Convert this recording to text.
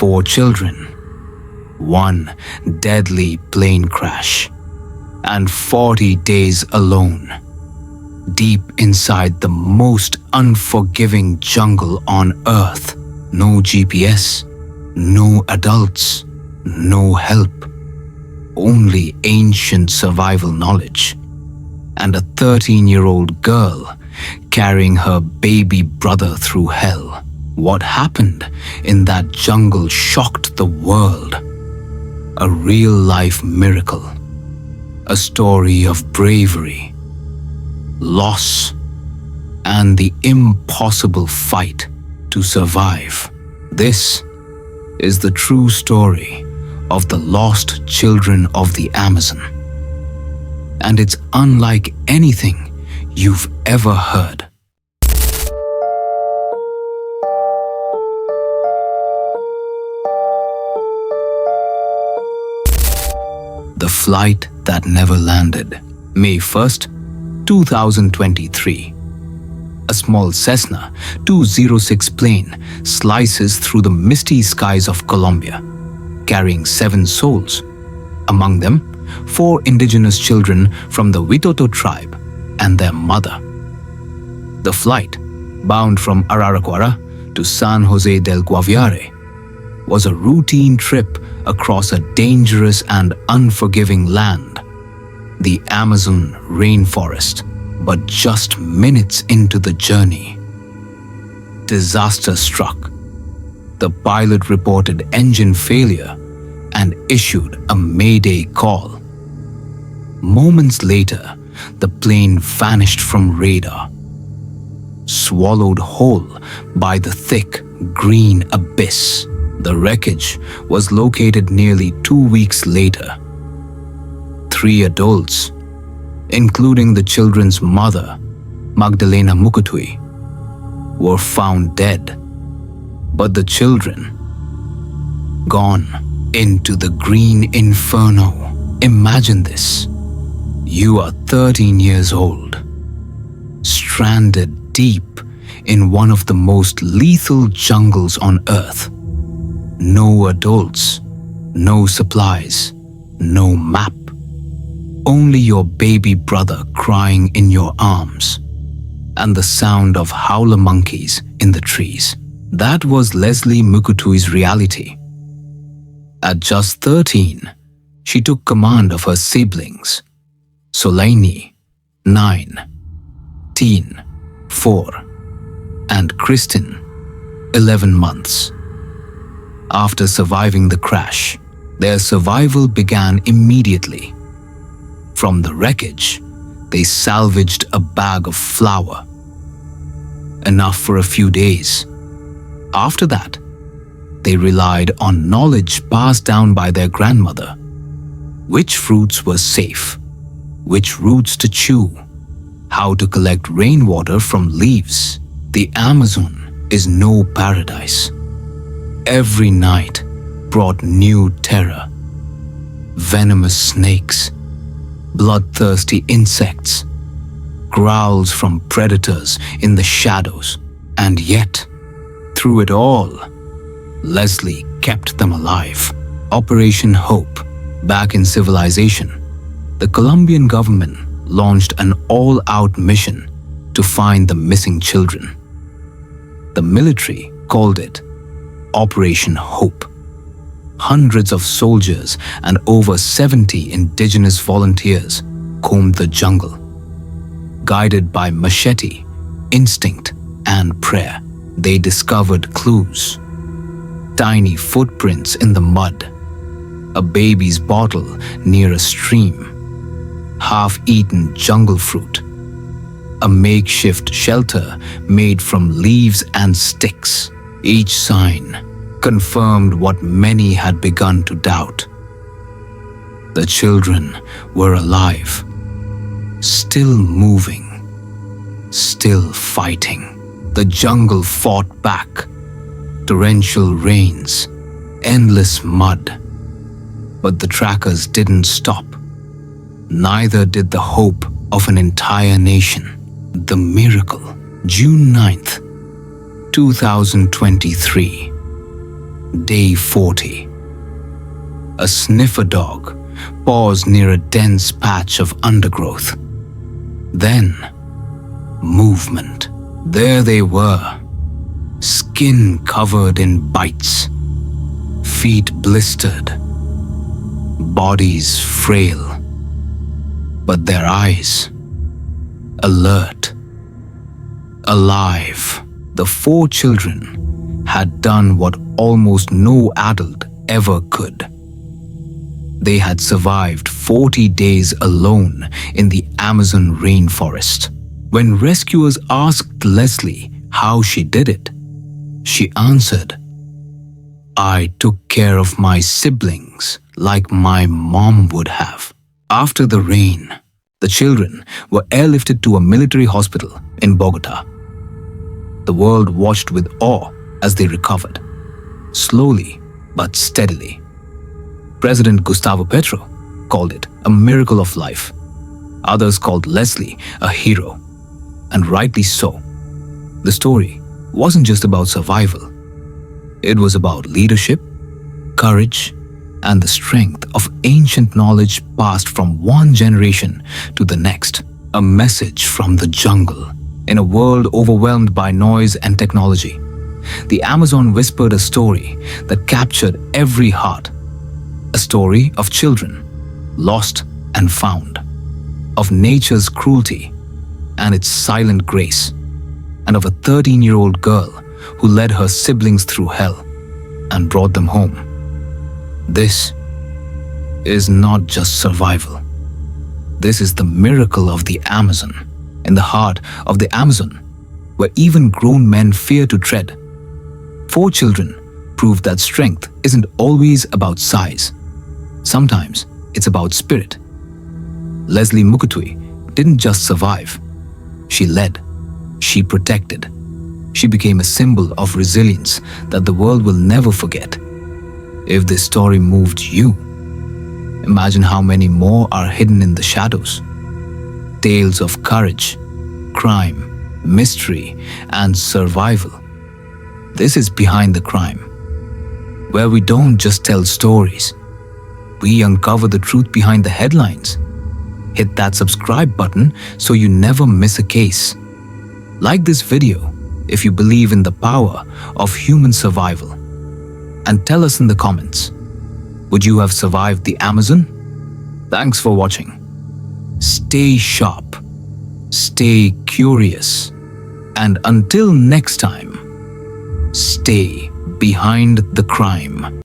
4 children, 1 deadly plane crash, and 40 days alone, deep inside the most unforgiving jungle on Earth. No GPS, no adults, no help, only ancient survival knowledge, and a 13-year-old girl carrying her baby brother through hell. What happened in that jungle shocked the world. A real-life miracle, a story of bravery, loss, and the impossible fight to survive. This is the true story of the lost children of the Amazon. And it's unlike anything you've ever heard. The Flight That Never Landed. May 1st, 2023. A small Cessna 206 plane slices through the misty skies of Colombia, carrying 7 souls, among them 4 indigenous children from the Witoto tribe and their mother. The flight, bound from Araraquara to San Jose del Guaviare, was a routine trip across a dangerous and unforgiving land, the Amazon rainforest. But just minutes into the journey, disaster struck. The pilot reported engine failure and issued a mayday call. Moments later, the plane vanished from radar, swallowed whole by the thick green abyss. The wreckage was located nearly 2 weeks later. 3 adults, including the children's mother, Magdalena Mukutui, were found dead, but the children gone into the green inferno. Imagine this. You are 13 years old, stranded deep in one of the most lethal jungles on Earth. No adults, no supplies, no map. Only your baby brother crying in your arms, and the sound of howler monkeys in the trees. That was Leslie Mukutui's reality. At just 13, she took command of her siblings, Soleini, 9, Teen, 4, and Kristin, 11 months. After surviving the crash, their survival began immediately. From the wreckage, they salvaged a bag of flour, enough for a few days. After that, they relied on knowledge passed down by their grandmother. Which fruits were safe, which roots to chew, how to collect rainwater from leaves. The Amazon is no paradise. Every night brought new terror. Venomous snakes, bloodthirsty insects, growls from predators in the shadows. And yet, through it all, Leslie kept them alive. Operation Hope. Back in civilization, the Colombian government launched an all-out mission to find the missing children. The military called it Operation Hope. Hundreds of soldiers and over 70 indigenous volunteers combed the jungle. Guided by machete, instinct, and prayer, they discovered clues. Tiny footprints in the mud, a baby's bottle near a stream, half-eaten jungle fruit, a makeshift shelter made from leaves and sticks. Each sign confirmed what many had begun to doubt. The children were alive, still moving, still fighting. The jungle fought back. Torrential rains, endless mud. But the trackers didn't stop. Neither did the hope of an entire nation. The miracle. June 9th, 2023. Day 40. A sniffer dog paused near a dense patch of undergrowth. Then, movement. There they were, skin covered in bites, feet blistered, bodies frail, but their eyes alert, alive. The 4 children had done what almost no adult ever could. They had survived 40 days alone in the Amazon rainforest. When rescuers asked Leslie how she did it, she answered, "I took care of my siblings like my mom would have." After the rain, the children were airlifted to a military hospital in Bogota. The world watched with awe as they recovered, slowly but steadily. President Gustavo Petro called it a miracle of life. Others called Leslie a hero, and rightly so. The story wasn't just about survival. It was about leadership, courage, and the strength of ancient knowledge passed from one generation to the next. A message from the jungle. In a world overwhelmed by noise and technology, the Amazon whispered a story that captured every heart. A story of children, lost and found, of nature's cruelty and its silent grace, and of a 13-year-old girl who led her siblings through hell and brought them home. This is not just survival. This is the miracle of the Amazon. In the heart of the Amazon, where even grown men fear to tread, 4 children proved that strength isn't always about size. Sometimes it's about spirit. Leslie Mukutui didn't just survive. She led. She protected. She became a symbol of resilience that the world will never forget. If this story moved you, imagine how many more are hidden in the shadows. Tales of courage, crime, mystery, and survival. This is Behind the Crime, where we don't just tell stories. We uncover the truth behind the headlines. Hit that subscribe button so you never miss a case. Like this video if you believe in the power of human survival. And tell us in the comments, would you have survived the Amazon? Thanks for watching. Stay sharp, stay curious, and until next time, stay behind the crime.